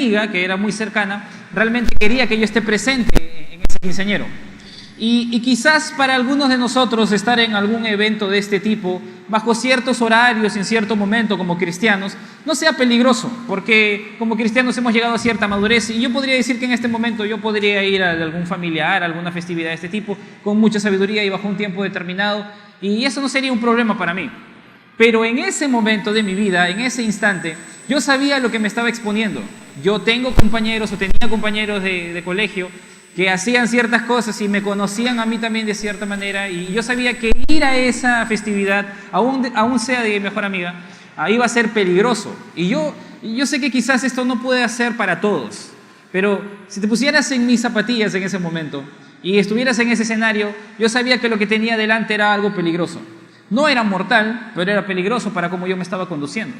amiga, que era muy cercana, realmente quería que yo esté presente en ese quinceañero. Y quizás para algunos de nosotros estar en algún evento de este tipo, bajo ciertos horarios, en cierto momento como cristianos, no sea peligroso, porque como cristianos hemos llegado a cierta madurez y yo podría decir que en este momento yo podría ir a algún familiar, a alguna festividad de este tipo, con mucha sabiduría y bajo un tiempo determinado, y eso no sería un problema para mí. Pero en ese momento de mi vida, en ese instante, yo sabía lo que me estaba exponiendo. Yo tengo compañeros o tenía compañeros de colegio que hacían ciertas cosas y me conocían a mí también de cierta manera, y yo sabía que ir a esa festividad, aún sea de mi mejor amiga, iba a ser peligroso. Y yo sé que quizás esto no puede ser para todos, pero si te pusieras en mis zapatillas en ese momento y estuvieras en ese escenario, yo sabía que lo que tenía delante era algo peligroso. No era mortal, pero era peligroso para cómo yo me estaba conduciendo.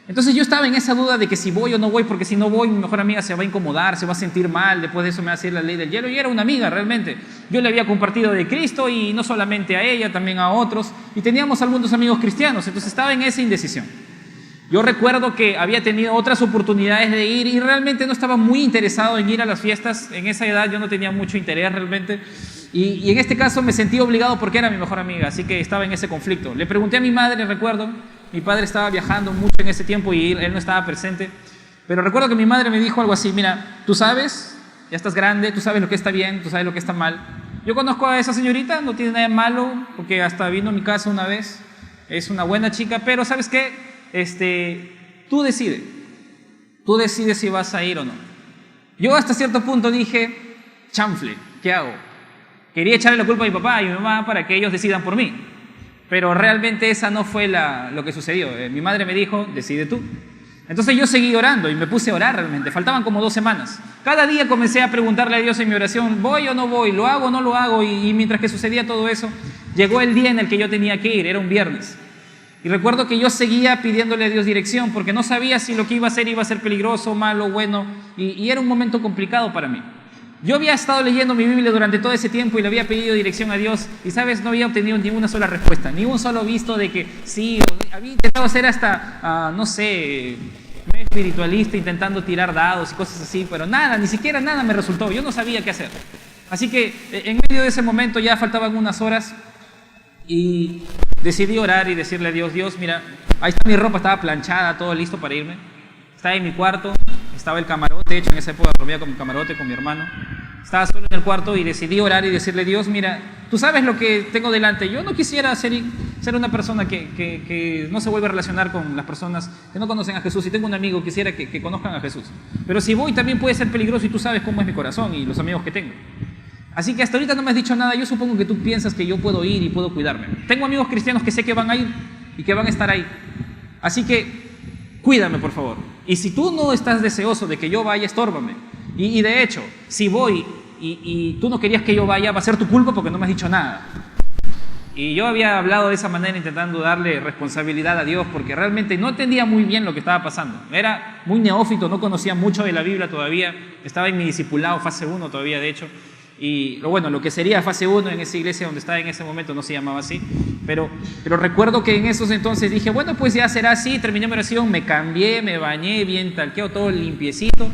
Entonces yo estaba en esa duda de que si voy o no voy, porque si no voy mi mejor amiga se va a incomodar, se va a sentir mal, después de eso me va a hacer la ley del hielo. Y era una amiga realmente. Yo le había compartido de Cristo y no solamente a ella, también a otros. Y teníamos algunos amigos cristianos, entonces estaba en esa indecisión. Yo recuerdo que había tenido otras oportunidades de ir y realmente no estaba muy interesado en ir a las fiestas. En esa edad yo no tenía mucho interés realmente. Y en este caso me sentí obligado porque era mi mejor amiga, así que estaba en ese conflicto. Le pregunté a mi madre, recuerdo, mi padre estaba viajando mucho en ese tiempo y él no estaba presente, pero recuerdo que mi madre me dijo algo así: mira, tú sabes, ya estás grande, tú sabes lo que está bien, tú sabes lo que está mal. Yo conozco a esa señorita, no tiene nada de malo, porque hasta vino a mi casa una vez, es una buena chica, pero ¿sabes qué? Tú decides si vas a ir o no. Yo hasta cierto punto dije, chanfle, ¿qué hago? Quería echarle la culpa a mi papá y a mi mamá para que ellos decidan por mí. Pero realmente esa no fue lo que sucedió. Mi madre me dijo, decide tú. Entonces yo seguí orando y me puse a orar realmente. Faltaban como 2 semanas. Cada día comencé a preguntarle a Dios en mi oración, ¿voy o no voy? ¿Lo hago o no lo hago? Y mientras que sucedía todo eso, llegó el día en el que yo tenía que ir. Era un viernes. Y recuerdo que yo seguía pidiéndole a Dios dirección porque no sabía si lo que iba a ser peligroso, malo, bueno. Y era un momento complicado para mí. Yo había estado leyendo mi Biblia durante todo ese tiempo y le había pedido dirección a Dios y, ¿sabes? No había obtenido ni una sola respuesta, ni un solo visto de que sí. Había intentado ser hasta, no sé, medio espiritualista, intentando tirar dados y cosas así, pero nada, ni siquiera nada me resultó. Yo no sabía qué hacer. Así que en medio de ese momento ya faltaban unas horas y decidí orar y decirle a Dios, Dios, mira, ahí está mi ropa, estaba planchada, todo listo para irme. Estaba en mi cuarto, estaba el camarote, de hecho en esa época dormía con mi camarote, con mi hermano. Estaba solo en el cuarto y decidí orar y decirle, Dios, mira, tú sabes lo que tengo delante. Yo no quisiera ser una persona que no se vuelve a relacionar con las personas que no conocen a Jesús. Si tengo un amigo, quisiera que conozcan a Jesús. Pero si voy también puede ser peligroso y tú sabes cómo es mi corazón y los amigos que tengo. Así que hasta ahorita no me has dicho nada. Yo supongo que tú piensas que yo puedo ir y puedo cuidarme. Tengo amigos cristianos que sé que van a ir y que van a estar ahí. Así que cuídame, por favor. Y si tú no estás deseoso de que yo vaya, estórbame. Y de hecho, si voy y tú no querías que yo vaya, va a ser tu culpa porque no me has dicho nada. Y yo había hablado de esa manera intentando darle responsabilidad a Dios porque realmente no entendía muy bien lo que estaba pasando. Era muy neófito, no conocía mucho de la Biblia todavía. Estaba en mi discipulado, fase 1 todavía, de hecho. Y lo que sería fase 1 en esa iglesia donde estaba en ese momento no se llamaba así, pero recuerdo que en esos entonces dije, bueno, pues ya será así. Terminé mi oración, me cambié, me bañé bien talqueado, todo limpiecito.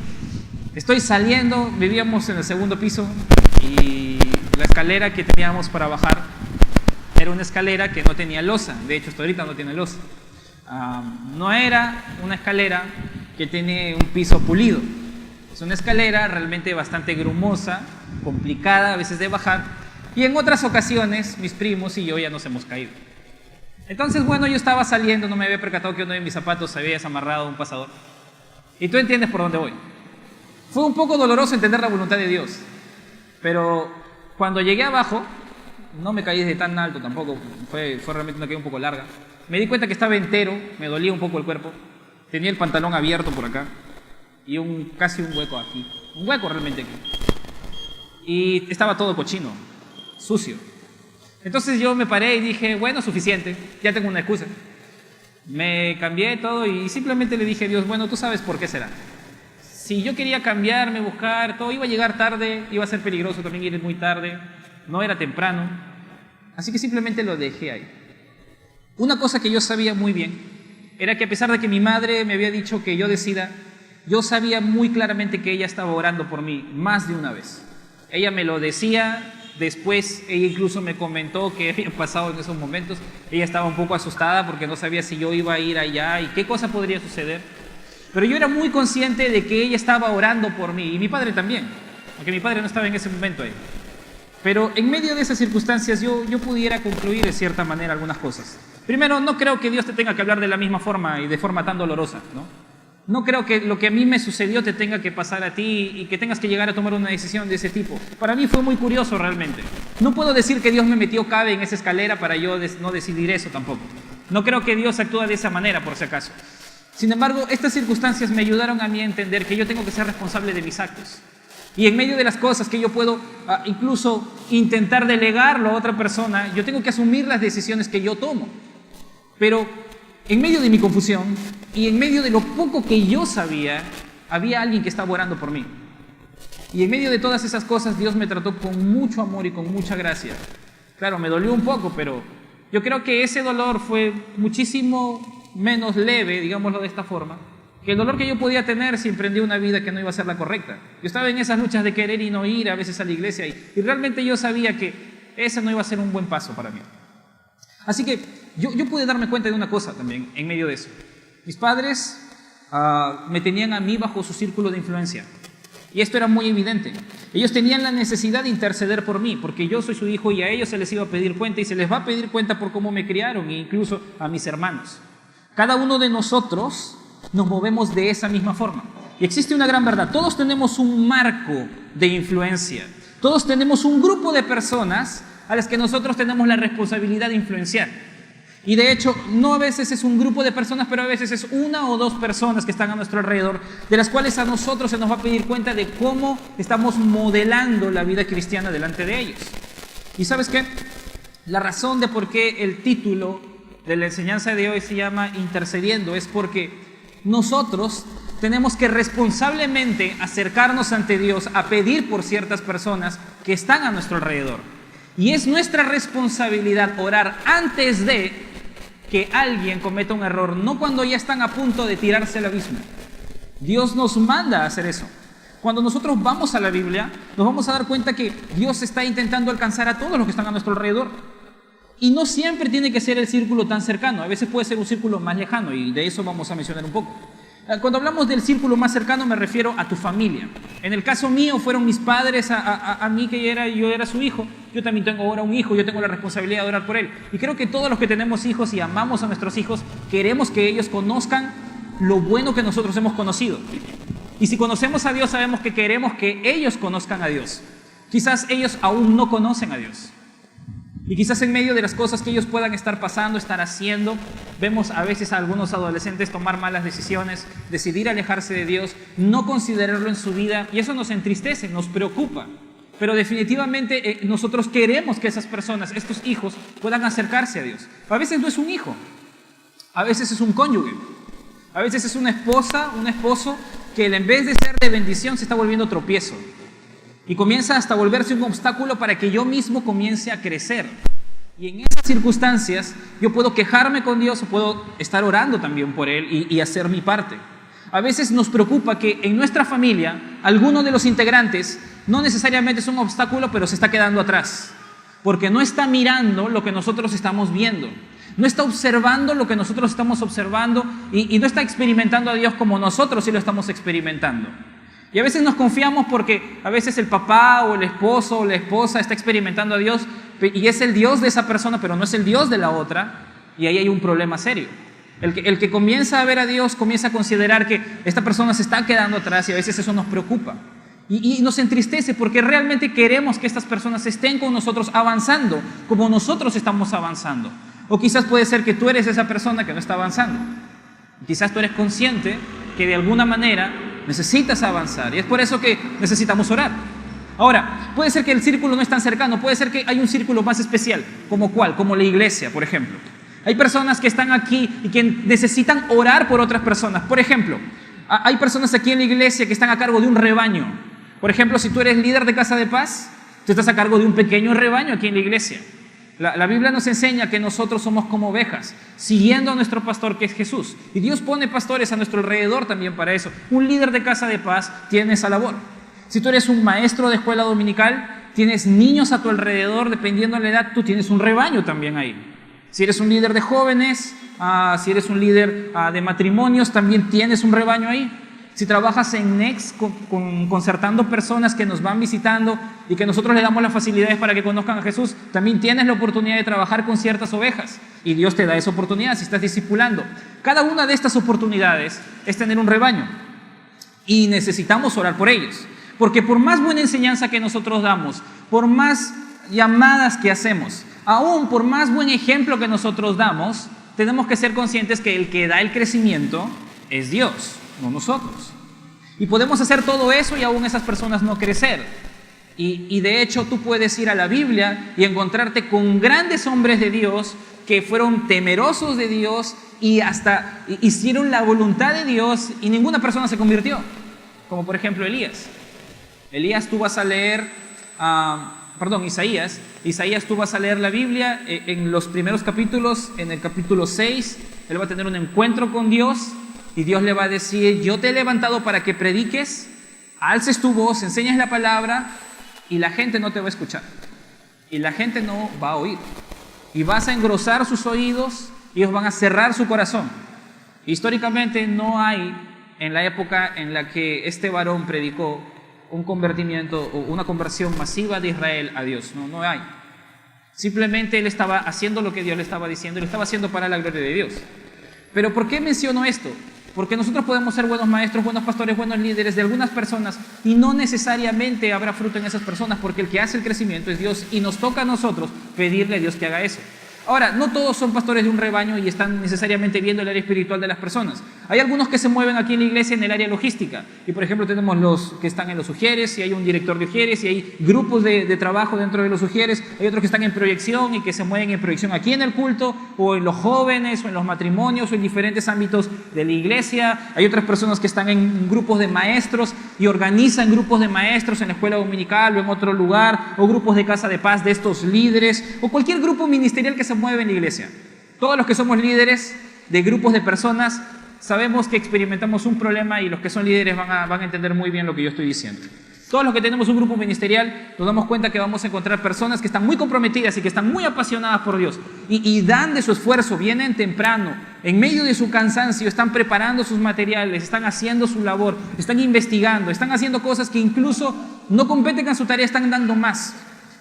Estoy saliendo, vivíamos en el 2º piso y la escalera que teníamos para bajar era una escalera que no tenía losa. De hecho, hasta ahorita no tiene losa. No era una escalera que tiene un piso pulido. Es una escalera realmente bastante grumosa, complicada a veces de bajar, y en otras ocasiones mis primos y yo ya nos hemos caído. Entonces, bueno, yo estaba saliendo, no me había percatado que uno de mis zapatos se había desamarrado un pasador. Y tú entiendes por dónde voy. Fue un poco doloroso entender la voluntad de Dios, pero cuando llegué abajo, no me caí desde tan alto tampoco, fue realmente una caída un poco larga. Me di cuenta que estaba entero, me dolía un poco el cuerpo, tenía el pantalón abierto por acá y casi un hueco aquí, un hueco realmente aquí. Y estaba todo cochino, sucio. Entonces yo me paré y dije, bueno, suficiente, ya tengo una excusa. Me cambié todo y simplemente le dije a Dios, bueno, tú sabes por qué será. Si yo quería cambiarme, buscar todo, iba a llegar tarde, iba a ser peligroso también ir muy tarde, no era temprano. Así que simplemente lo dejé ahí. Una cosa que yo sabía muy bien era que a pesar de que mi madre me había dicho que yo decida, yo sabía muy claramente que ella estaba orando por mí más de una vez. Ella me lo decía, después ella incluso me comentó que había pasado en esos momentos. Ella estaba un poco asustada porque no sabía si yo iba a ir allá y qué cosa podría suceder. Pero yo era muy consciente de que ella estaba orando por mí, y mi padre también, aunque mi padre no estaba en ese momento ahí. Pero en medio de esas circunstancias yo pudiera concluir de cierta manera algunas cosas. Primero, no creo que Dios te tenga que hablar de la misma forma y de forma tan dolorosa, ¿no? No creo que lo que a mí me sucedió te tenga que pasar a ti y que tengas que llegar a tomar una decisión de ese tipo. Para mí fue muy curioso realmente. No puedo decir que Dios me metió cabe en esa escalera para yo no decidir eso tampoco. No creo que Dios actúa de esa manera, por si acaso. Sin embargo, estas circunstancias me ayudaron a mí a entender que yo tengo que ser responsable de mis actos. Y en medio de las cosas que yo puedo incluso intentar delegarlo a otra persona, yo tengo que asumir las decisiones que yo tomo. Pero en medio de mi confusión y en medio de lo poco que yo sabía, había alguien que estaba orando por mí. Y en medio de todas esas cosas, Dios me trató con mucho amor y con mucha gracia. Claro, me dolió un poco, pero yo creo que ese dolor fue muchísimo menos leve, digámoslo de esta forma, que el dolor que yo podía tener si emprendí una vida que no iba a ser la correcta. Yo estaba en esas luchas de querer y no ir a veces a la iglesia y realmente yo sabía que ese no iba a ser un buen paso para mí. Así que yo pude darme cuenta de una cosa también en medio de eso. Mis padres me tenían a mí bajo su círculo de influencia. Y esto era muy evidente. Ellos tenían la necesidad de interceder por mí, porque yo soy su hijo y a ellos se les iba a pedir cuenta y se les va a pedir cuenta por cómo me criaron e incluso a mis hermanos. Cada uno de nosotros nos movemos de esa misma forma. Y existe una gran verdad. Todos tenemos un marco de influencia. Todos tenemos un grupo de personas a las que nosotros tenemos la responsabilidad de influenciar. Y de hecho, no a veces es un grupo de personas, pero a veces es una o dos personas que están a nuestro alrededor, de las cuales a nosotros se nos va a pedir cuenta de cómo estamos modelando la vida cristiana delante de ellos. ¿Y sabes qué? La razón de por qué el título de la enseñanza de hoy se llama Intercediendo es porque nosotros tenemos que responsablemente acercarnos ante Dios a pedir por ciertas personas que están a nuestro alrededor. Y es nuestra responsabilidad orar antes de que alguien cometa un error, no cuando ya están a punto de tirarse al abismo. Dios nos manda a hacer eso. Cuando nosotros vamos a la Biblia, nos vamos a dar cuenta que Dios está intentando alcanzar a todos los que están a nuestro alrededor. Y no siempre tiene que ser el círculo tan cercano, a veces puede ser un círculo más lejano, y de eso vamos a mencionar un poco. Cuando hablamos del círculo más cercano me refiero a tu familia. En el caso mío fueron mis padres a mí que yo era su hijo. Yo también tengo ahora un hijo, yo tengo la responsabilidad de orar por él. Y creo que todos los que tenemos hijos y amamos a nuestros hijos, queremos que ellos conozcan lo bueno que nosotros hemos conocido. Y si conocemos a Dios, sabemos que queremos que ellos conozcan a Dios. Quizás ellos aún no conocen a Dios. Y quizás en medio de las cosas que ellos puedan estar pasando, estar haciendo, vemos a veces a algunos adolescentes tomar malas decisiones, decidir alejarse de Dios, no considerarlo en su vida, y eso nos entristece, nos preocupa. Pero definitivamente nosotros queremos que esas personas, estos hijos, puedan acercarse a Dios. A veces no es un hijo, a veces es un cónyuge, a veces es una esposa, un esposo, que en vez de ser de bendición se está volviendo tropiezo. Y comienza hasta volverse un obstáculo para que yo mismo comience a crecer. Y en esas circunstancias yo puedo quejarme con Dios o puedo estar orando también por Él y hacer mi parte. A veces nos preocupa que en nuestra familia alguno de los integrantes no necesariamente es un obstáculo, pero se está quedando atrás. Porque no está mirando lo que nosotros estamos viendo. No está observando lo que nosotros estamos observando y no está experimentando a Dios como nosotros sí lo estamos experimentando. Y a veces nos confiamos porque a veces el papá o el esposo o la esposa está experimentando a Dios y es el Dios de esa persona, pero no es el Dios de la otra, y ahí hay un problema serio. El que comienza a ver a Dios comienza a considerar que esta persona se está quedando atrás y a veces eso nos preocupa. Y nos entristece porque realmente queremos que estas personas estén con nosotros avanzando como nosotros estamos avanzando. O quizás puede ser que tú eres esa persona que no está avanzando. Quizás tú eres consciente que de alguna manera necesitas avanzar y es por eso que necesitamos orar. Ahora, puede ser que el círculo no es tan cercano, puede ser que hay un círculo más especial. ¿Como cuál? Como la iglesia, por ejemplo. Hay personas que están aquí y que necesitan orar por otras personas. Por ejemplo, hay personas aquí en la iglesia que están a cargo de un rebaño. Por ejemplo, si tú eres líder de Casa de Paz, tú estás a cargo de un pequeño rebaño aquí en la iglesia. La Biblia nos enseña que nosotros somos como ovejas, siguiendo a nuestro pastor que es Jesús. Y Dios pone pastores a nuestro alrededor también para eso. Un líder de casa de paz tiene esa labor. Si tú eres un maestro de escuela dominical, tienes niños a tu alrededor, dependiendo de la edad, tú tienes un rebaño también ahí. Si eres un líder de jóvenes, si eres un líder de matrimonios, también tienes un rebaño ahí. Si trabajas en Next concertando personas que nos van visitando y que nosotros le damos las facilidades para que conozcan a Jesús, también tienes la oportunidad de trabajar con ciertas ovejas y Dios te da esa oportunidad si estás discipulando. Cada una de estas oportunidades es tener un rebaño y necesitamos orar por ellos, porque por más buena enseñanza que nosotros damos, por más llamadas que hacemos, aún por más buen ejemplo que nosotros damos, tenemos que ser conscientes que el que da el crecimiento es Dios, no nosotros. Y podemos hacer todo eso y aún esas personas no crecer. Y de hecho tú puedes ir a la Biblia y encontrarte con grandes hombres de Dios que fueron temerosos de Dios y hasta hicieron la voluntad de Dios y ninguna persona se convirtió. Como por ejemplo Elías. Tú vas a leer, Isaías, tú vas a leer la Biblia en los primeros capítulos, en el capítulo 6, él va a tener un encuentro con Dios. Y Dios le va a decir, yo te he levantado para que prediques, alces tu voz, enseñes la palabra y la gente no te va a escuchar. Y la gente no va a oír. Y vas a engrosar sus oídos y ellos van a cerrar su corazón. Históricamente no hay, en la época en la que este varón predicó, un convertimiento o una conversión masiva de Israel a Dios. No hay. Simplemente él estaba haciendo lo que Dios le estaba diciendo y lo estaba haciendo para la gloria de Dios. Pero ¿por qué menciono esto? Porque nosotros podemos ser buenos maestros, buenos pastores, buenos líderes de algunas personas y no necesariamente habrá fruto en esas personas porque el que hace el crecimiento es Dios y nos toca a nosotros pedirle a Dios que haga eso. Ahora, no todos son pastores de un rebaño y están necesariamente viendo el área espiritual de las personas. Hay algunos que se mueven aquí en la iglesia en el área logística. Y por ejemplo tenemos los que están en los ujieres, y hay un director de ujieres, y hay grupos de trabajo dentro de los ujieres. Hay otros que están en proyección y que se mueven en proyección aquí en el culto, o en los jóvenes, o en los matrimonios, o en diferentes ámbitos de la iglesia. Hay otras personas que están en grupos de maestros y organizan grupos de maestros en la escuela dominical o en otro lugar, o grupos de casa de paz de estos líderes, o cualquier grupo ministerial que se mueve en la iglesia. Todos los que somos líderes de grupos de personas sabemos que experimentamos un problema y los que son líderes van a entender muy bien lo que yo estoy diciendo. Todos los que tenemos un grupo ministerial nos damos cuenta que vamos a encontrar personas que están muy comprometidas y que están muy apasionadas por Dios y dan de su esfuerzo, vienen temprano, en medio de su cansancio, están preparando sus materiales, están haciendo su labor, están investigando, están haciendo cosas que incluso no competen con su tarea, están dando más.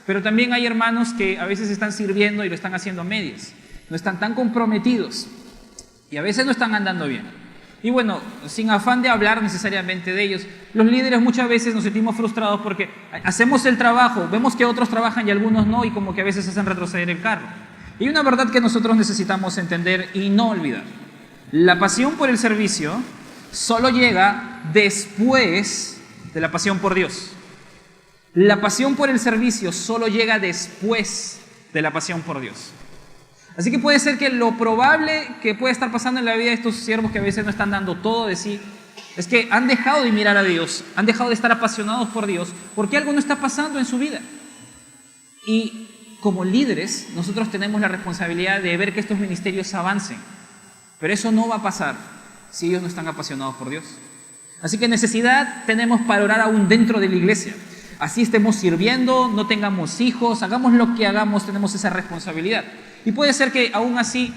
Pero también hay hermanos que a veces están sirviendo y lo están haciendo a medias, no están tan comprometidos y a veces no están andando bien. Y bueno, sin afán de hablar necesariamente de ellos, los líderes muchas veces nos sentimos frustrados porque hacemos el trabajo, vemos que otros trabajan y algunos no, y como que a veces hacen retroceder el carro. Y una verdad que nosotros necesitamos entender y no olvidar: la pasión por el servicio solo llega después de la pasión por Dios. La pasión por el servicio solo llega después de la pasión por Dios. Así que puede ser que lo probable que puede estar pasando en la vida de estos siervos que a veces no están dando todo de sí, es que han dejado de mirar a Dios, han dejado de estar apasionados por Dios, porque algo no está pasando en su vida. Y como líderes, nosotros tenemos la responsabilidad de ver que estos ministerios avancen. Pero eso no va a pasar si ellos no están apasionados por Dios. Así que necesidad tenemos para orar aún dentro de la iglesia. Así estemos sirviendo, no tengamos hijos, hagamos lo que hagamos, tenemos esa responsabilidad. Y puede ser que aún así,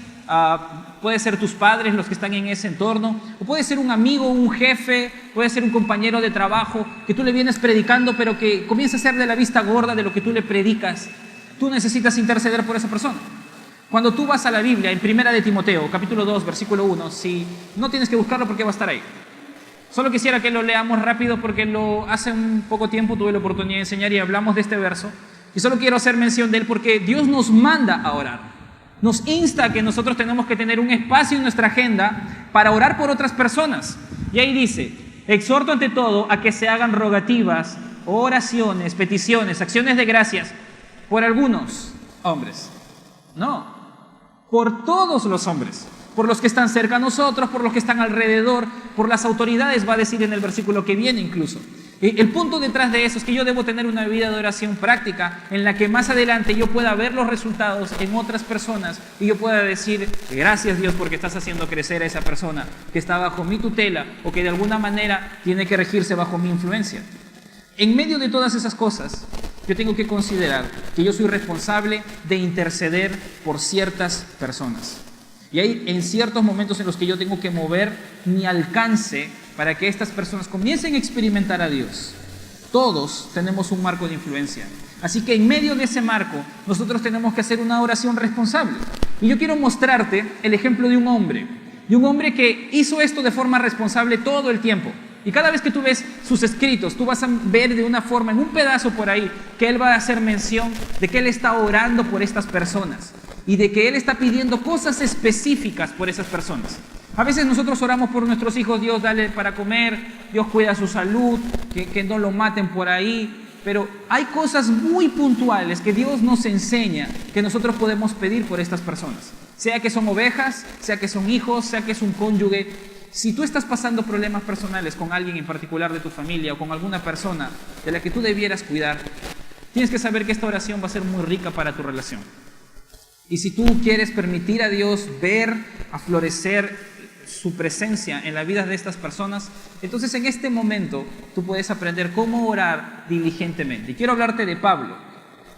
puede ser tus padres los que están en ese entorno, o puede ser un amigo, un jefe, puede ser un compañero de trabajo que tú le vienes predicando, pero que comienza a ser de la vista gorda de lo que tú le predicas. Tú necesitas interceder por esa persona. Cuando tú vas a la Biblia, en 1 de Timoteo, capítulo 2, versículo 1, si no tienes que buscarlo porque va a estar ahí. Solo quisiera que lo leamos rápido porque hace un poco tiempo tuve la oportunidad de enseñar y hablamos de este verso. Y solo quiero hacer mención de él porque Dios nos manda a orar. Nos insta a que nosotros tenemos que tener un espacio en nuestra agenda para orar por otras personas. Y ahí dice: exhorto ante todo a que se hagan rogativas, oraciones, peticiones, acciones de gracias por algunos hombres. No, por todos los hombres. Por los que están cerca a nosotros, por los que están alrededor, por las autoridades, va a decir en el versículo que viene incluso. El punto detrás de eso es que yo debo tener una vida de oración práctica en la que más adelante yo pueda ver los resultados en otras personas y yo pueda decir, gracias Dios porque estás haciendo crecer a esa persona que está bajo mi tutela o que de alguna manera tiene que regirse bajo mi influencia. En medio de todas esas cosas, yo tengo que considerar que yo soy responsable de interceder por ciertas personas. Y hay en ciertos momentos en los que yo tengo que mover mi alcance para que estas personas comiencen a experimentar a Dios. Todos tenemos un marco de influencia. Así que en medio de ese marco, nosotros tenemos que hacer una oración responsable. Y yo quiero mostrarte el ejemplo de un hombre que hizo esto de forma responsable todo el tiempo. Y cada vez que tú ves sus escritos, tú vas a ver de una forma, en un pedazo por ahí, que él va a hacer mención de que él está orando por estas personas y de que él está pidiendo cosas específicas por esas personas. A veces nosotros oramos por nuestros hijos, Dios dale para comer, Dios cuida su salud, que no lo maten por ahí, pero hay cosas muy puntuales que Dios nos enseña que nosotros podemos pedir por estas personas. Sea que son ovejas, sea que son hijos, sea que es un cónyuge. Si tú estás pasando problemas personales con alguien en particular de tu familia o con alguna persona de la que tú debieras cuidar, tienes que saber que esta oración va a ser muy rica para tu relación. Y si tú quieres permitir a Dios ver, a florecer su presencia en la vida de estas personas, entonces en este momento tú puedes aprender cómo orar diligentemente. Y quiero hablarte de Pablo,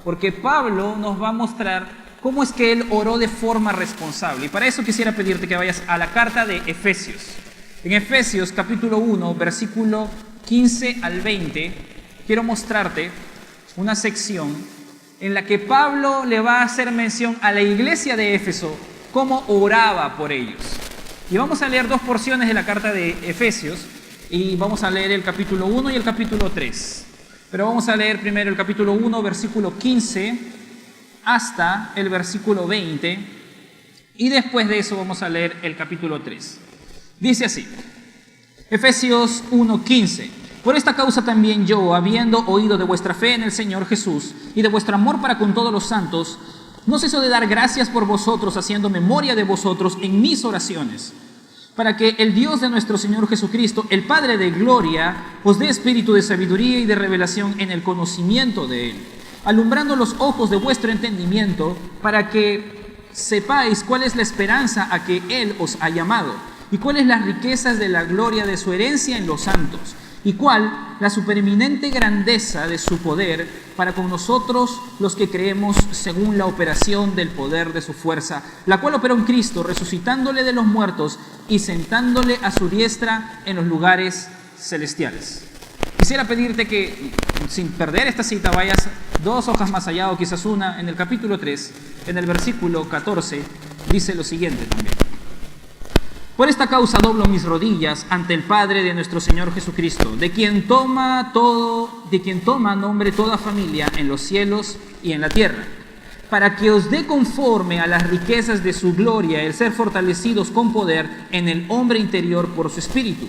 porque Pablo nos va a mostrar cómo es que él oró de forma responsable. Y para eso quisiera pedirte que vayas a la carta de Efesios. En Efesios capítulo 1, versículo 15 al 20, quiero mostrarte una sección en la que Pablo le va a hacer mención a la iglesia de Éfeso, cómo oraba por ellos. Y vamos a leer dos porciones de la carta de Efesios, y vamos a leer el capítulo 1 y el capítulo 3. Pero vamos a leer primero el capítulo 1, versículo 15, hasta el versículo 20, y después de eso vamos a leer el capítulo 3. Dice así, Efesios 1:15. Por esta causa también yo, habiendo oído de vuestra fe en el Señor Jesús y de vuestro amor para con todos los santos, no ceso de dar gracias por vosotros, haciendo memoria de vosotros en mis oraciones, para que el Dios de nuestro Señor Jesucristo, el Padre de gloria, os dé espíritu de sabiduría y de revelación en el conocimiento de Él, alumbrando los ojos de vuestro entendimiento, para que sepáis cuál es la esperanza a que Él os ha llamado, y cuáles las riquezas de la gloria de su herencia en los santos, y cuál la supereminente grandeza de su poder para con nosotros los que creemos según la operación del poder de su fuerza, la cual operó en Cristo, resucitándole de los muertos y sentándole a su diestra en los lugares celestiales. Quisiera pedirte que, sin perder esta cita, vayas 2 hojas más allá o quizás una, en el capítulo 3, en el versículo 14, dice lo siguiente también. Por esta causa doblo mis rodillas ante el Padre de nuestro Señor Jesucristo, de quien toma nombre toda familia en los cielos y en la tierra, para que os dé conforme a las riquezas de su gloria el ser fortalecidos con poder en el hombre interior por su espíritu,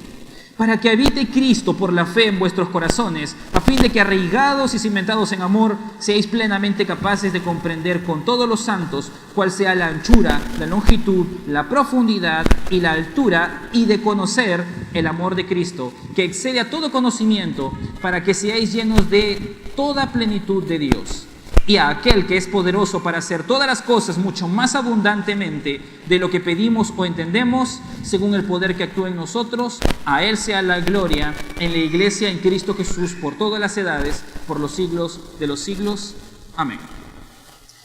para que habite Cristo por la fe en vuestros corazones, a fin de que arraigados y cimentados en amor, seáis plenamente capaces de comprender con todos los santos cuál sea la anchura, la longitud, la profundidad y la altura, y de conocer el amor de Cristo, que excede a todo conocimiento, para que seáis llenos de toda plenitud de Dios. Y a aquel que es poderoso para hacer todas las cosas mucho más abundantemente de lo que pedimos o entendemos, según el poder que actúa en nosotros, a Él sea la gloria en la iglesia en Cristo Jesús por todas las edades, por los siglos de los siglos. Amén.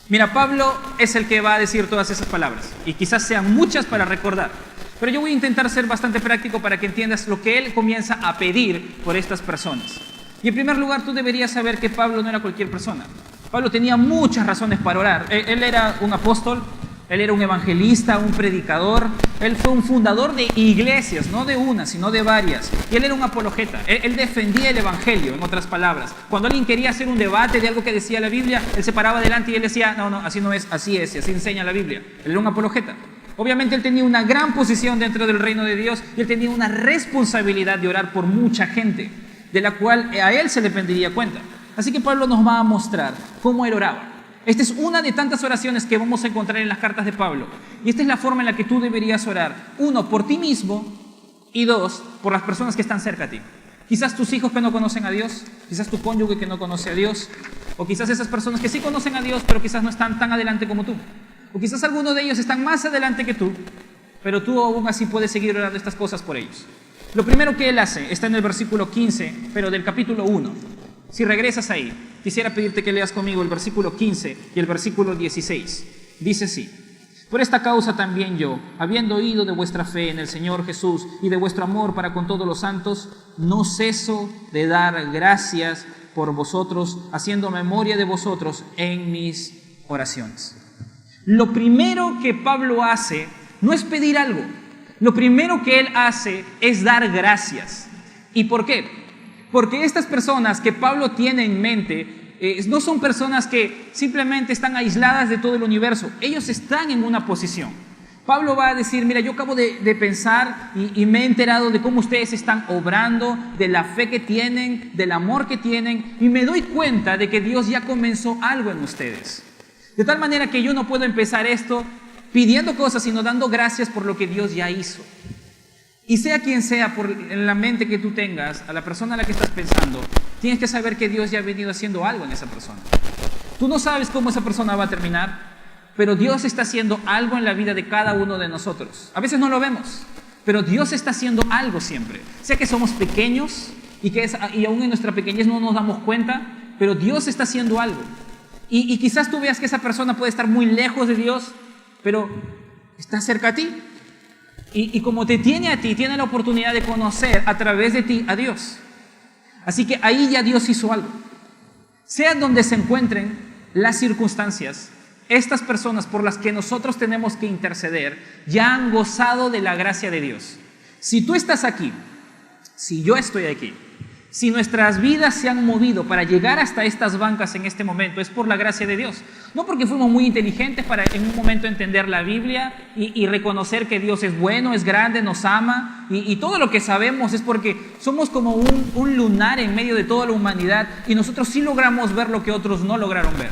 Mira, Pablo es el que va a decir todas esas palabras, y quizás sean muchas para recordar, pero yo voy a intentar ser bastante práctico para que entiendas lo que él comienza a pedir por estas personas. Y en primer lugar, tú deberías saber que Pablo no era cualquier persona. Pablo tenía muchas razones para orar. Él era un apóstol, él era un evangelista, un predicador. Él fue un fundador de iglesias, no de una, sino de varias. Y él era un apologeta. Él defendía el evangelio, en otras palabras. Cuando alguien quería hacer un debate de algo que decía la Biblia, él se paraba adelante y él decía, no, así no es, así es, y así enseña la Biblia. Él era un apologeta. Obviamente él tenía una gran posición dentro del reino de Dios y él tenía una responsabilidad de orar por mucha gente, de la cual a él se le pediría cuenta. Así que Pablo nos va a mostrar cómo él oraba. Esta es una de tantas oraciones que vamos a encontrar en las cartas de Pablo. Y esta es la forma en la que tú deberías orar. 1, por ti mismo, y 2, por las personas que están cerca a ti. Quizás tus hijos que no conocen a Dios, quizás tu cónyuge que no conoce a Dios, o quizás esas personas que sí conocen a Dios, pero quizás no están tan adelante como tú. O quizás algunos de ellos están más adelante que tú, pero tú aún así puedes seguir orando estas cosas por ellos. Lo primero que él hace está en el versículo 15, pero del capítulo 1. Si regresas ahí, quisiera pedirte que leas conmigo el versículo 15 y el versículo 16. Dice así: por esta causa también yo, habiendo oído de vuestra fe en el Señor Jesús y de vuestro amor para con todos los santos, no ceso de dar gracias por vosotros, haciendo memoria de vosotros en mis oraciones. Lo primero que Pablo hace no es pedir algo. Lo primero que él hace es dar gracias. ¿Y por qué? Porque estas personas que Pablo tiene en mente no son personas que simplemente están aisladas de todo el universo. Ellos están en una posición. Pablo va a decir: mira, yo acabo de pensar y me he enterado de cómo ustedes están obrando, de la fe que tienen, del amor que tienen, y me doy cuenta de que Dios ya comenzó algo en ustedes. De tal manera que yo no puedo empezar esto pidiendo cosas, sino dando gracias por lo que Dios ya hizo. Y sea quien sea, en la mente que tú tengas, a la persona a la que estás pensando, tienes que saber que Dios ya ha venido haciendo algo en esa persona. Tú no sabes cómo esa persona va a terminar, pero Dios está haciendo algo en la vida de cada uno de nosotros. A veces no lo vemos, pero Dios está haciendo algo siempre. Sea que somos pequeños y aún en nuestra pequeñez no nos damos cuenta, pero Dios está haciendo algo. Y quizás tú veas que esa persona puede estar muy lejos de Dios, pero está cerca a ti. Y como te tiene a ti, tiene la oportunidad de conocer a través de ti a Dios. Así que ahí ya Dios hizo algo. Sea donde se encuentren las circunstancias, estas personas por las que nosotros tenemos que interceder ya han gozado de la gracia de Dios. Si tú estás aquí, si yo estoy aquí, si nuestras vidas se han movido para llegar hasta estas bancas en este momento, es por la gracia de Dios. No porque fuimos muy inteligentes para en un momento entender la Biblia y reconocer que Dios es bueno, es grande, nos ama, y todo lo que sabemos es porque somos como un lunar en medio de toda la humanidad y nosotros sí logramos ver lo que otros no lograron ver.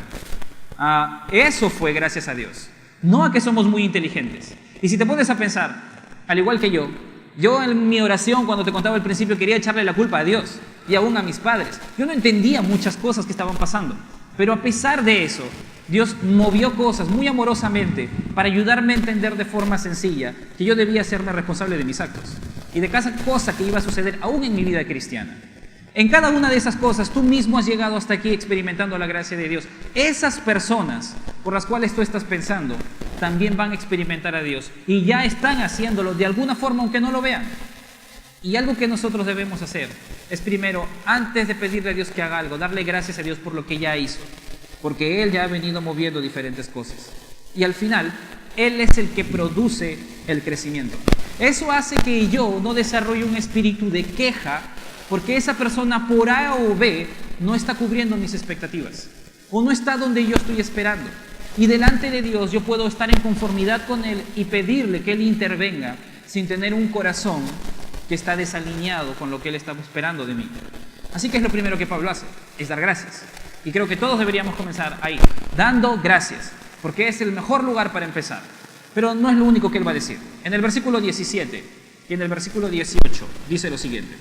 Eso fue gracias a Dios, no a que somos muy inteligentes. Y si te pones a pensar, al igual que yo en mi oración, cuando te contaba al principio, quería echarle la culpa a Dios y aún a mis padres. Yo no entendía muchas cosas que estaban pasando, pero a pesar de eso, Dios movió cosas muy amorosamente para ayudarme a entender de forma sencilla que yo debía hacerme responsable de mis actos y de cada cosa que iba a suceder aún en mi vida cristiana. En cada una de esas cosas, tú mismo has llegado hasta aquí experimentando la gracia de Dios. Esas personas por las cuales tú estás pensando también van a experimentar a Dios y ya están haciéndolo de alguna forma, aunque no lo vean. Y algo que nosotros debemos hacer es primero, antes de pedirle a Dios que haga algo, darle gracias a Dios por lo que ya hizo, porque Él ya ha venido moviendo diferentes cosas. Y al final, Él es el que produce el crecimiento. Eso hace que yo no desarrolle un espíritu de queja porque esa persona por A o B no está cubriendo mis expectativas o no está donde yo estoy esperando. Y delante de Dios yo puedo estar en conformidad con Él y pedirle que Él intervenga sin tener un corazón que está desalineado con lo que Él está esperando de mí. Así que es lo primero que Pablo hace, es dar gracias. Y creo que todos deberíamos comenzar ahí, dando gracias, porque es el mejor lugar para empezar. Pero no es lo único que Él va a decir. En el versículo 17 y en el versículo 18 dice lo siguiente: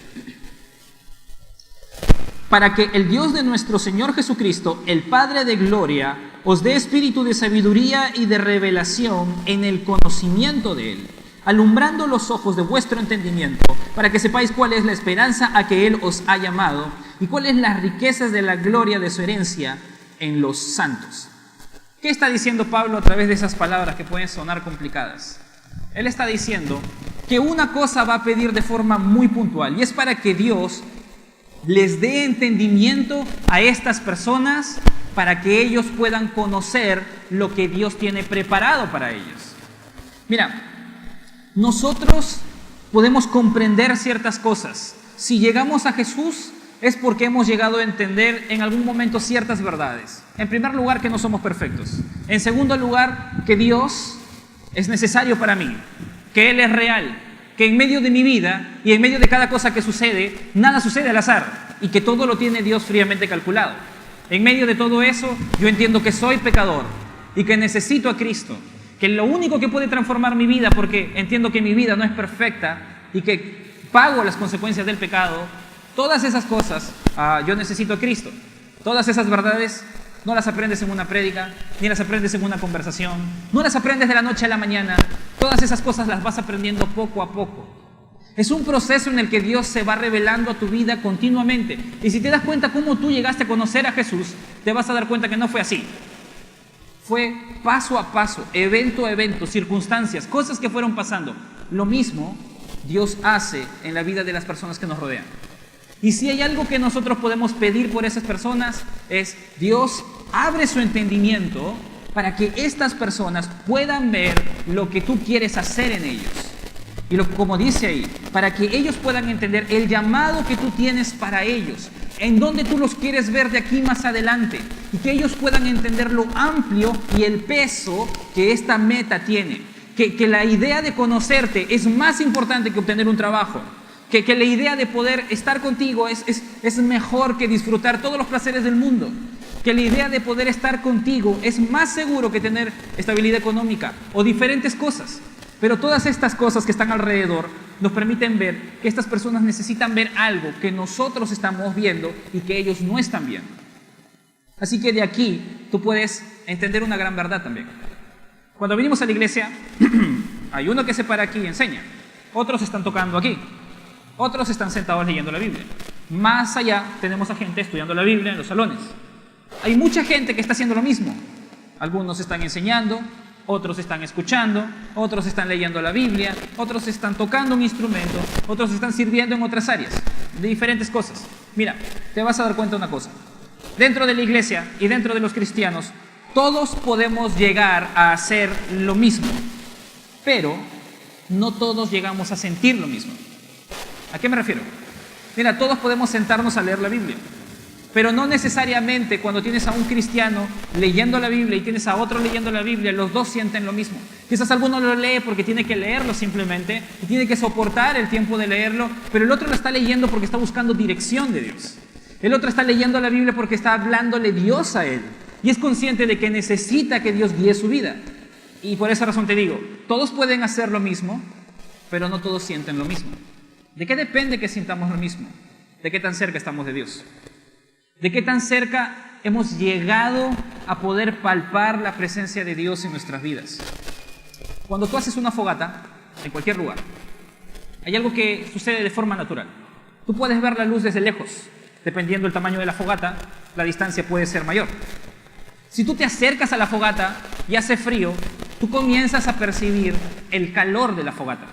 para que el Dios de nuestro Señor Jesucristo, el Padre de gloria, os dé espíritu de sabiduría y de revelación en el conocimiento de Él, alumbrando los ojos de vuestro entendimiento, para que sepáis cuál es la esperanza a que Él os ha llamado y cuáles las riquezas de la gloria de su herencia en los santos. ¿Qué está diciendo Pablo a través de esas palabras que pueden sonar complicadas? Él está diciendo que una cosa va a pedir de forma muy puntual, y es para que Dios les dé entendimiento a estas personas para que ellos puedan conocer lo que Dios tiene preparado para ellos. Mira, nosotros podemos comprender ciertas cosas. Si llegamos a Jesús es porque hemos llegado a entender en algún momento ciertas verdades. En primer lugar, que no somos perfectos. En segundo lugar, que Dios es necesario para mí, que Él es real, que en medio de mi vida y en medio de cada cosa que sucede, nada sucede al azar y que todo lo tiene Dios fríamente calculado. En medio de todo eso, yo entiendo que soy pecador y que necesito a Cristo, que lo único que puede transformar mi vida, porque entiendo que mi vida no es perfecta y que pago las consecuencias del pecado, Todas esas cosas, yo necesito a Cristo. Todas esas verdades no las aprendes en una prédica, ni las aprendes en una conversación, no las aprendes de la noche a la mañana. Todas esas cosas las vas aprendiendo poco a poco. Es un proceso en el que Dios se va revelando a tu vida continuamente. Y si te das cuenta cómo tú llegaste a conocer a Jesús, te vas a dar cuenta que no fue así. Fue paso a paso, evento a evento, circunstancias, cosas que fueron pasando. Lo mismo Dios hace en la vida de las personas que nos rodean. Y si hay algo que nosotros podemos pedir por esas personas, es Dios abre su entendimiento para que estas personas puedan ver lo que tú quieres hacer en ellos. Y como dice ahí, para que ellos puedan entender el llamado que tú tienes para ellos, en dónde tú los quieres ver de aquí más adelante, y que ellos puedan entender lo amplio y el peso que esta meta tiene. Que la idea de conocerte es más importante que obtener un trabajo. Que la idea de poder estar contigo es mejor que disfrutar todos los placeres del mundo. Que la idea de poder estar contigo es más seguro que tener estabilidad económica o diferentes cosas. Pero todas estas cosas que están alrededor nos permiten ver que estas personas necesitan ver algo que nosotros estamos viendo y que ellos no están viendo. Así que de aquí tú puedes entender una gran verdad también. Cuando venimos a la iglesia, hay uno que se para aquí y enseña. Otros están tocando aquí. Otros están sentados leyendo la Biblia. Más allá tenemos a gente estudiando la Biblia en los salones. Hay mucha gente que está haciendo lo mismo. Algunos están enseñando, otros están escuchando, otros están leyendo la Biblia, otros están tocando un instrumento, otros están sirviendo en otras áreas, de diferentes cosas. Mira, te vas a dar cuenta de una cosa. Dentro de la iglesia y dentro de los cristianos, todos podemos llegar a hacer lo mismo, pero no todos llegamos a sentir lo mismo. ¿A qué me refiero? Mira, todos podemos sentarnos a leer la Biblia, pero no necesariamente cuando tienes a un cristiano leyendo la Biblia y tienes a otro leyendo la Biblia, los dos sienten lo mismo. Quizás alguno lo lee porque tiene que leerlo simplemente y tiene que soportar el tiempo de leerlo, pero el otro lo está leyendo porque está buscando dirección de Dios. El otro está leyendo la Biblia porque está hablándole Dios a él y es consciente de que necesita que Dios guíe su vida. Y por esa razón te digo, todos pueden hacer lo mismo, pero no todos sienten lo mismo. ¿De qué depende que sintamos lo mismo? ¿De qué tan cerca estamos de Dios? ¿De qué tan cerca hemos llegado a poder palpar la presencia de Dios en nuestras vidas? Cuando tú haces una fogata, en cualquier lugar, hay algo que sucede de forma natural. Tú puedes ver la luz desde lejos. Dependiendo del tamaño de la fogata, la distancia puede ser mayor. Si tú te acercas a la fogata y hace frío, tú comienzas a percibir el calor de la fogata.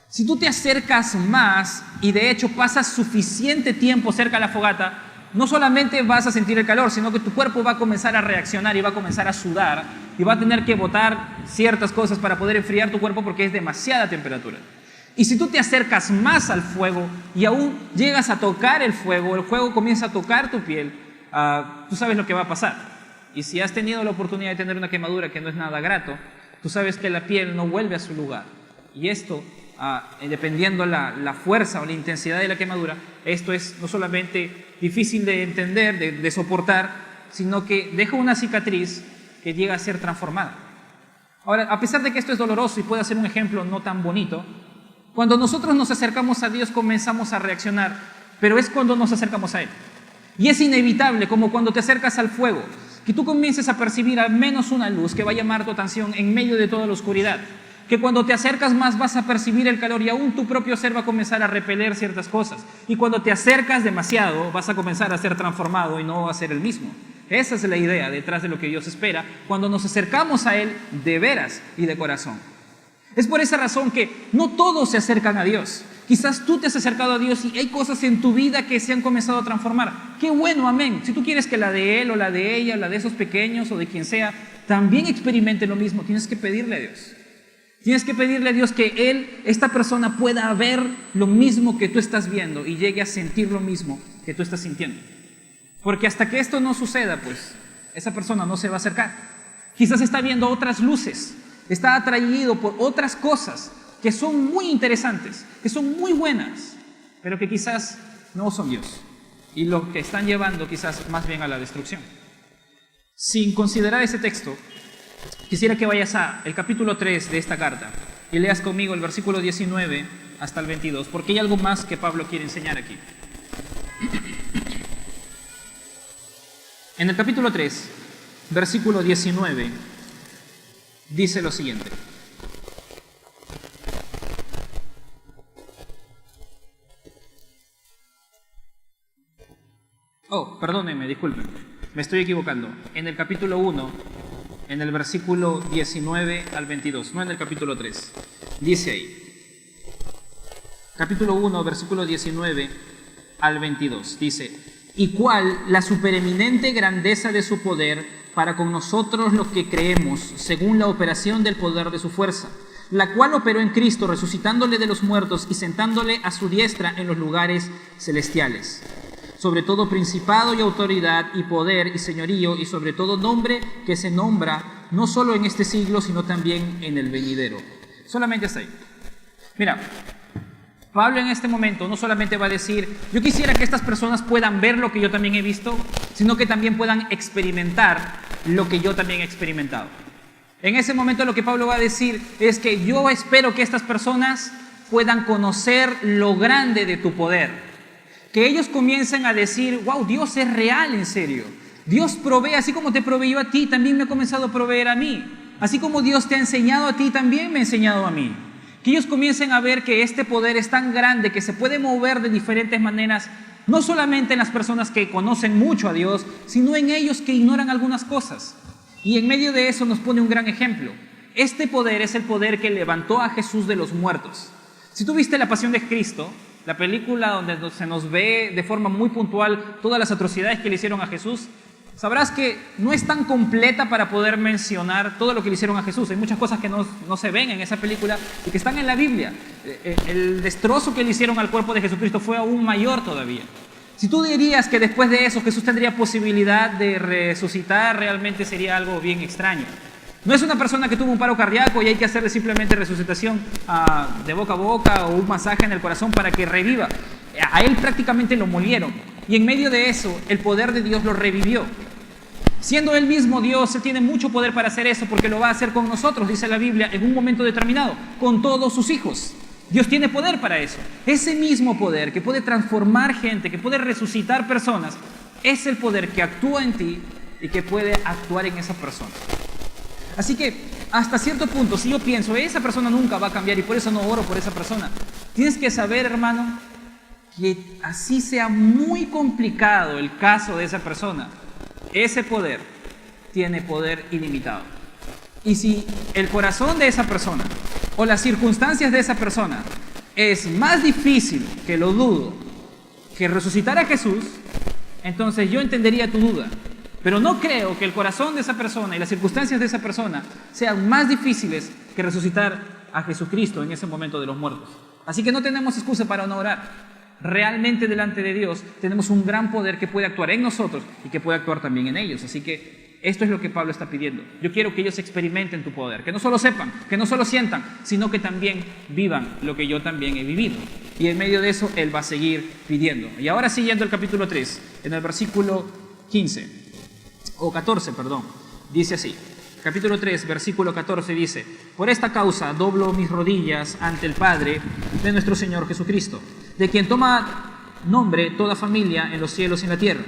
Si tú te acercas más y de hecho pasas suficiente tiempo cerca de la fogata, no solamente vas a sentir el calor, sino que tu cuerpo va a comenzar a reaccionar y va a comenzar a sudar y va a tener que botar ciertas cosas para poder enfriar tu cuerpo porque es demasiada temperatura. Y si tú te acercas más al fuego y aún llegas a tocar el fuego comienza a tocar tu piel, tú sabes lo que va a pasar. Y si has tenido la oportunidad de tener una quemadura que no es nada grato, tú sabes que la piel no vuelve a su lugar. Y esto, dependiendo la fuerza o la intensidad de la quemadura, esto es no solamente difícil de entender, de soportar, sino que deja una cicatriz que llega a ser transformada. Ahora, a pesar de que esto es doloroso y puede ser un ejemplo no tan bonito, cuando nosotros nos acercamos a Dios comenzamos a reaccionar, pero es cuando nos acercamos a Él. Y es inevitable, como cuando te acercas al fuego, que tú comiences a percibir al menos una luz que va a llamar tu atención en medio de toda la oscuridad. Que cuando te acercas más vas a percibir el calor y aún tu propio ser va a comenzar a repeler ciertas cosas. Y cuando te acercas demasiado vas a comenzar a ser transformado y no a ser el mismo. Esa es la idea detrás de lo que Dios espera cuando nos acercamos a Él de veras y de corazón. Es por esa razón que no todos se acercan a Dios. Quizás tú te has acercado a Dios y hay cosas en tu vida que se han comenzado a transformar. ¡Qué bueno, amén! Si tú quieres que la de él o la de ella o la de esos pequeños o de quien sea también experimente lo mismo, tienes que pedirle a Dios. Tienes que pedirle a Dios que Él, esta persona, pueda ver lo mismo que tú estás viendo y llegue a sentir lo mismo que tú estás sintiendo. Porque hasta que esto no suceda, pues, esa persona no se va a acercar. Quizás está viendo otras luces, está atraído por otras cosas que son muy interesantes, que son muy buenas, pero que quizás no son Dios. Y lo que están llevando quizás más bien a la destrucción. Sin considerar ese texto, quisiera que vayas al capítulo 3 de esta carta y leas conmigo el versículo 19 hasta el 22, porque hay algo más que Pablo quiere enseñar aquí. En el capítulo 3, versículo 19, dice lo siguiente. Oh, perdónenme, disculpen, me estoy equivocando. En el capítulo 1, en el versículo 19 al 22, no en el capítulo 3, dice ahí. Capítulo 1, versículo 19 al 22, dice: y cuál la supereminente grandeza de su poder para con nosotros los que creemos, según la operación del poder de su fuerza, la cual operó en Cristo, resucitándole de los muertos y sentándole a su diestra en los lugares celestiales, sobre todo principado y autoridad y poder y señorío, y sobre todo nombre que se nombra no solo en este siglo, sino también en el venidero. Solamente hasta ahí. Mira, Pablo en este momento no solamente va a decir, yo quisiera que estas personas puedan ver lo que yo también he visto, sino que también puedan experimentar lo que yo también he experimentado. En ese momento lo que Pablo va a decir es que yo espero que estas personas puedan conocer lo grande de tu poder. Que ellos comiencen a decir, wow, Dios es real en serio. Dios provee, así como te proveyó a ti, también me ha comenzado a proveer a mí. Así como Dios te ha enseñado a ti, también me ha enseñado a mí. Que ellos comiencen a ver que este poder es tan grande que se puede mover de diferentes maneras, no solamente en las personas que conocen mucho a Dios, sino en ellos que ignoran algunas cosas. Y en medio de eso nos pone un gran ejemplo. Este poder es el poder que levantó a Jesús de los muertos. Si tú viste La Pasión de Cristo, la película donde se nos ve de forma muy puntual todas las atrocidades que le hicieron a Jesús, sabrás que no es tan completa para poder mencionar todo lo que le hicieron a Jesús. Hay muchas cosas que no se ven en esa película y que están en la Biblia. El destrozo que le hicieron al cuerpo de Jesucristo fue aún mayor todavía. Si tú dirías que después de eso Jesús tendría posibilidad de resucitar, realmente sería algo bien extraño. No es una persona que tuvo un paro cardíaco y hay que hacerle simplemente resucitación de boca a boca o un masaje en el corazón para que reviva. A él prácticamente lo molieron. Y en medio de eso, el poder de Dios lo revivió. Siendo él mismo Dios, él tiene mucho poder para hacer eso porque lo va a hacer con nosotros, dice la Biblia, en un momento determinado, con todos sus hijos. Dios tiene poder para eso. Ese mismo poder que puede transformar gente, que puede resucitar personas, es el poder que actúa en ti y que puede actuar en esa persona. Así que, hasta cierto punto, si yo pienso, esa persona nunca va a cambiar y por eso no oro por esa persona, tienes que saber, hermano, que así sea muy complicado el caso de esa persona, ese poder tiene poder ilimitado. Y si el corazón de esa persona o las circunstancias de esa persona es más difícil, que lo dudo, que resucitar a Jesús, entonces yo entendería tu duda. Pero no creo que el corazón de esa persona y las circunstancias de esa persona sean más difíciles que resucitar a Jesucristo en ese momento de los muertos. Así que no tenemos excusa para no orar. Realmente delante de Dios tenemos un gran poder que puede actuar en nosotros y que puede actuar también en ellos. Así que esto es lo que Pablo está pidiendo. Yo quiero que ellos experimenten tu poder, que no solo sepan, que no solo sientan, sino que también vivan lo que yo también he vivido. Y en medio de eso Él va a seguir pidiendo. Y ahora siguiendo el capítulo 3, en el versículo 15, o 14, perdón, dice así. Capítulo 3, versículo 14 dice: por esta causa doblo mis rodillas ante el Padre de nuestro Señor Jesucristo, de quien toma nombre toda familia en los cielos y en la tierra,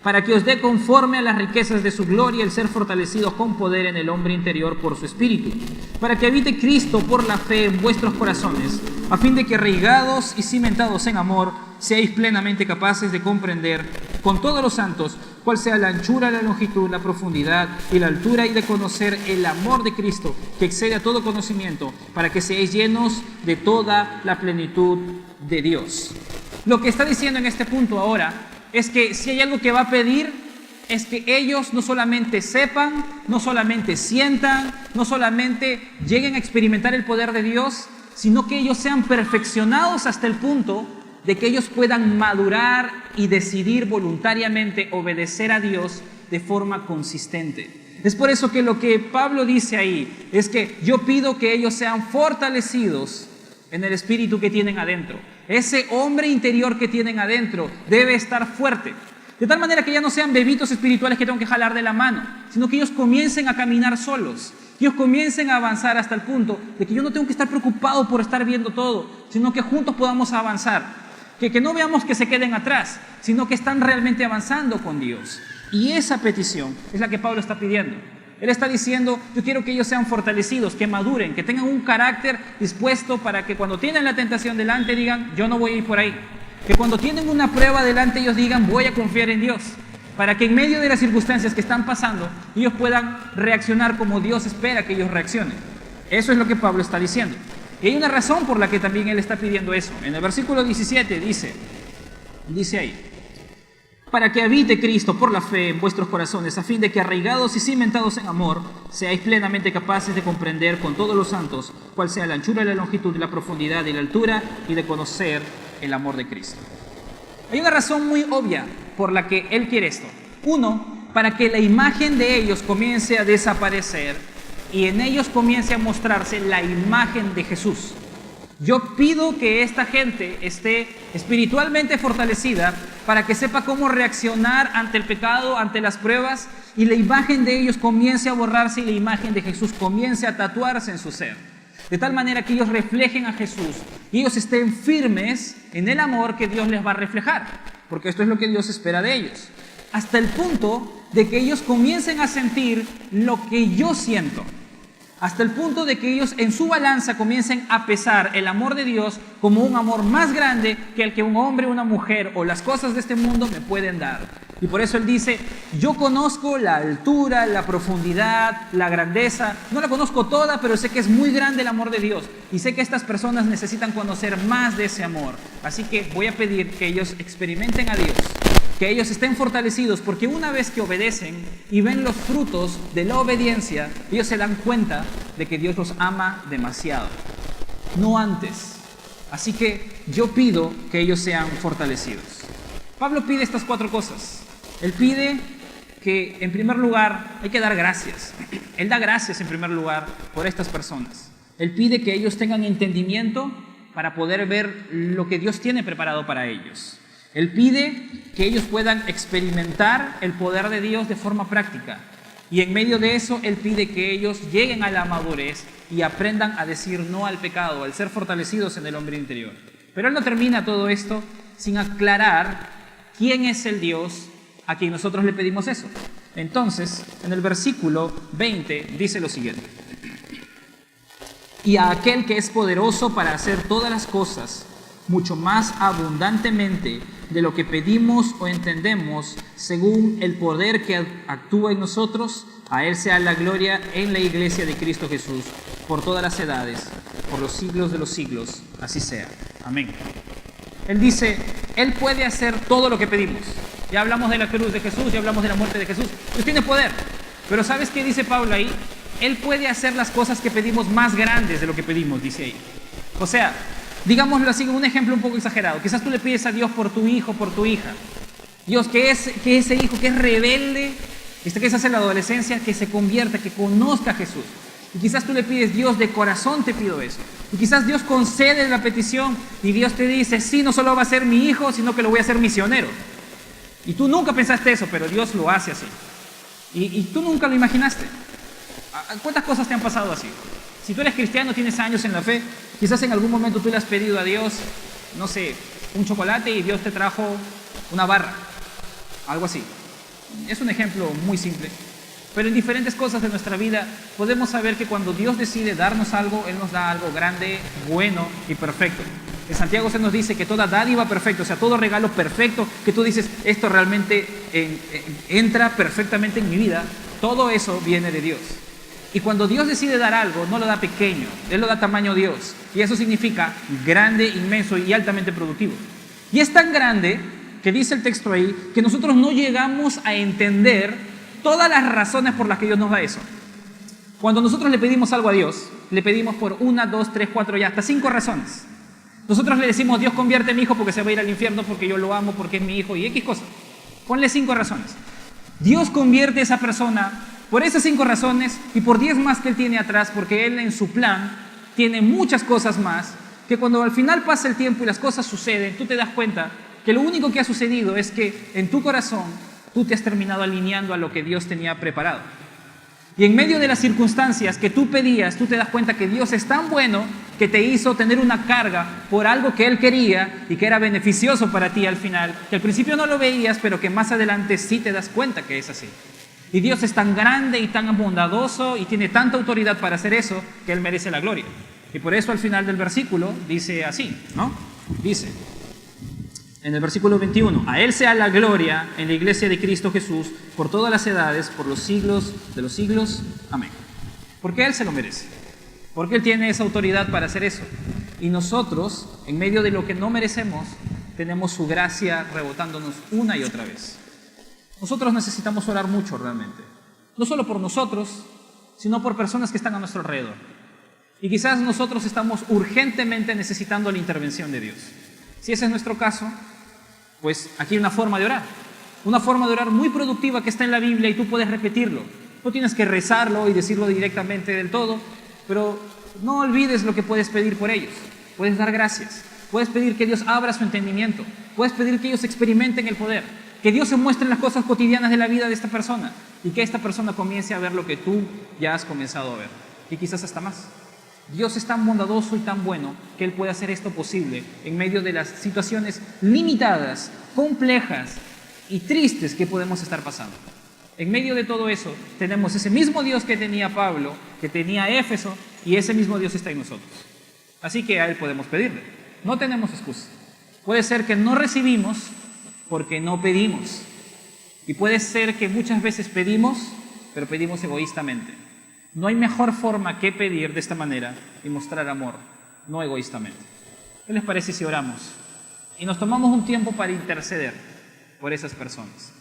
para que os dé conforme a las riquezas de su gloria el ser fortalecidos con poder en el hombre interior por su Espíritu, para que habite Cristo por la fe en vuestros corazones, a fin de que arraigados y cimentados en amor, seáis plenamente capaces de comprender con todos los santos cuál sea la anchura, la longitud, la profundidad y la altura, y de conocer el amor de Cristo que excede a todo conocimiento, para que seáis llenos de toda la plenitud de Dios. Lo que está diciendo en este punto ahora es que si hay algo que va a pedir, es que ellos no solamente sepan, no solamente sientan, no solamente lleguen a experimentar el poder de Dios, sino que ellos sean perfeccionados hasta el punto de que ellos puedan madurar y decidir voluntariamente obedecer a Dios de forma consistente. Es por eso que lo que Pablo dice ahí es que yo pido que ellos sean fortalecidos en el espíritu que tienen adentro. Ese hombre interior que tienen adentro debe estar fuerte, de tal manera que ya no sean bebitos espirituales que tengo que jalar de la mano, sino que ellos comiencen a caminar solos, que ellos comiencen a avanzar hasta el punto de que yo no tengo que estar preocupado por estar viendo todo, sino que juntos podamos avanzar. que no veamos que se queden atrás, sino que están realmente avanzando con Dios. Y esa petición es la que Pablo está pidiendo. Él está diciendo, yo quiero que ellos sean fortalecidos, que maduren, que tengan un carácter dispuesto para que cuando tienen la tentación delante digan, yo no voy a ir por ahí. Que cuando tienen una prueba delante ellos digan, voy a confiar en Dios. Para que en medio de las circunstancias que están pasando, ellos puedan reaccionar como Dios espera que ellos reaccionen. Eso es lo que Pablo está diciendo. Y hay una razón por la que también él está pidiendo eso. En el versículo 17 dice ahí, para que habite Cristo por la fe en vuestros corazones, a fin de que arraigados y cimentados en amor, seáis plenamente capaces de comprender con todos los santos cuál sea la anchura, la longitud, la profundidad y la altura, y de conocer el amor de Cristo. Hay una razón muy obvia por la que él quiere esto. Uno, para que la imagen de ellos comience a desaparecer y en ellos comience a mostrarse la imagen de Jesús. Yo pido que esta gente esté espiritualmente fortalecida para que sepa cómo reaccionar ante el pecado, ante las pruebas, y la imagen de ellos comience a borrarse y la imagen de Jesús comience a tatuarse en su ser. De tal manera que ellos reflejen a Jesús y ellos estén firmes en el amor que Dios les va a reflejar, porque esto es lo que Dios espera de ellos. Hasta el punto de que ellos comiencen a sentir lo que yo siento. Hasta el punto de que ellos en su balanza comiencen a pesar el amor de Dios como un amor más grande que el que un hombre, una mujer o las cosas de este mundo me pueden dar. Y por eso él dice, yo conozco la altura, la profundidad, la grandeza, no la conozco toda, pero sé que es muy grande el amor de Dios y sé que estas personas necesitan conocer más de ese amor. Así que voy a pedir que ellos experimenten a Dios, que ellos estén fortalecidos, porque una vez que obedecen y ven los frutos de la obediencia, ellos se dan cuenta de que Dios los ama demasiado, no antes. Así que yo pido que ellos sean fortalecidos. Pablo pide estas 4 cosas. Él pide que, en primer lugar, hay que dar gracias. Él da gracias, en primer lugar, por estas personas. Él pide que ellos tengan entendimiento para poder ver lo que Dios tiene preparado para ellos. Él pide que ellos puedan experimentar el poder de Dios de forma práctica. Y en medio de eso, Él pide que ellos lleguen a la madurez y aprendan a decir no al pecado, al ser fortalecidos en el hombre interior. Pero Él no termina todo esto sin aclarar quién es el Dios a quien nosotros le pedimos eso. Entonces, en el versículo 20 dice lo siguiente. Y a aquel que es poderoso para hacer todas las cosas, mucho más abundantemente de lo que pedimos o entendemos, según el poder que actúa en nosotros, a Él sea la gloria en la iglesia de Cristo Jesús, por todas las edades, por los siglos de los siglos, así sea. Amén. Él dice, Él puede hacer todo lo que pedimos. Ya hablamos de la cruz de Jesús, ya hablamos de la muerte de Jesús. Dios tiene poder. Pero ¿sabes qué dice Pablo ahí? Él puede hacer las cosas que pedimos más grandes de lo que pedimos, dice ahí. O sea, digámoslo así, un ejemplo un poco exagerado. Quizás tú le pides a Dios por tu hijo, por tu hija. Dios, que ese hijo que es rebelde, que se hace en la adolescencia, que se convierta, que conozca a Jesús. Y quizás tú le pides, Dios, de corazón te pido eso. Y quizás Dios concede la petición y Dios te dice, sí, no solo va a ser mi hijo, sino que lo voy a hacer misionero. Y tú nunca pensaste eso, pero Dios lo hace así. Y tú nunca lo imaginaste. ¿Cuántas cosas te han pasado así? Si tú eres cristiano, tienes años en la fe, quizás en algún momento tú le has pedido a Dios, no sé, un chocolate y Dios te trajo una barra. Algo así. Es un ejemplo muy simple. Pero en diferentes cosas de nuestra vida podemos saber que cuando Dios decide darnos algo, Él nos da algo grande, bueno y perfecto. En Santiago se nos dice que toda dádiva perfecta, o sea, todo regalo perfecto, que tú dices, esto realmente entra perfectamente en mi vida, todo eso viene de Dios. Y cuando Dios decide dar algo, no lo da pequeño, Él lo da tamaño Dios. Y eso significa grande, inmenso y altamente productivo. Y es tan grande, que dice el texto ahí, que nosotros no llegamos a entender todas las razones por las que Dios nos da eso. Cuando nosotros le pedimos algo a Dios, le pedimos por 1, 2, 3, 4 y hasta 5 razones. Nosotros le decimos, Dios convierte a mi hijo porque se va a ir al infierno, porque yo lo amo, porque es mi hijo y X cosas. Ponle 5 razones. Dios convierte a esa persona por esas 5 razones y por 10 más que Él tiene atrás, porque Él en su plan tiene muchas cosas más, que cuando al final pasa el tiempo y las cosas suceden, tú te das cuenta que lo único que ha sucedido es que en tu corazón tú te has terminado alineando a lo que Dios tenía preparado. Y en medio de las circunstancias que tú pedías, tú te das cuenta que Dios es tan bueno que te hizo tener una carga por algo que Él quería y que era beneficioso para ti al final, que al principio no lo veías, pero que más adelante sí te das cuenta que es así. Y Dios es tan grande y tan bondadoso y tiene tanta autoridad para hacer eso, que Él merece la gloria. Y por eso al final del versículo dice así, ¿no? Dice, en el versículo 21, a Él sea la gloria en la iglesia de Cristo Jesús por todas las edades, por los siglos de los siglos. Amén. Porque Él se lo merece. Porque Él tiene esa autoridad para hacer eso. Y nosotros, en medio de lo que no merecemos, tenemos su gracia rebotándonos una y otra vez. Nosotros necesitamos orar mucho realmente. No solo por nosotros, sino por personas que están a nuestro alrededor. Y quizás nosotros estamos urgentemente necesitando la intervención de Dios. Si ese es nuestro caso, pues aquí hay una forma de orar. Una forma de orar muy productiva que está en la Biblia y tú puedes repetirlo. No tienes que rezarlo y decirlo directamente del todo, pero no olvides lo que puedes pedir por ellos. Puedes dar gracias. Puedes pedir que Dios abra su entendimiento. Puedes pedir que ellos experimenten el poder. Que Dios se muestre en las cosas cotidianas de la vida de esta persona y que esta persona comience a ver lo que tú ya has comenzado a ver. Y quizás hasta más. Dios es tan bondadoso y tan bueno que Él puede hacer esto posible en medio de las situaciones limitadas, complejas y tristes que podemos estar pasando. En medio de todo eso tenemos ese mismo Dios que tenía Pablo, que tenía Éfeso, y ese mismo Dios está en nosotros. Así que a Él podemos pedirle. No tenemos excusa. Puede ser que no recibimos porque no pedimos. Y puede ser que muchas veces pedimos, pero pedimos egoístamente. No hay mejor forma que pedir de esta manera y mostrar amor, no egoístamente. ¿Qué les parece si oramos? Y nos tomamos un tiempo para interceder por esas personas.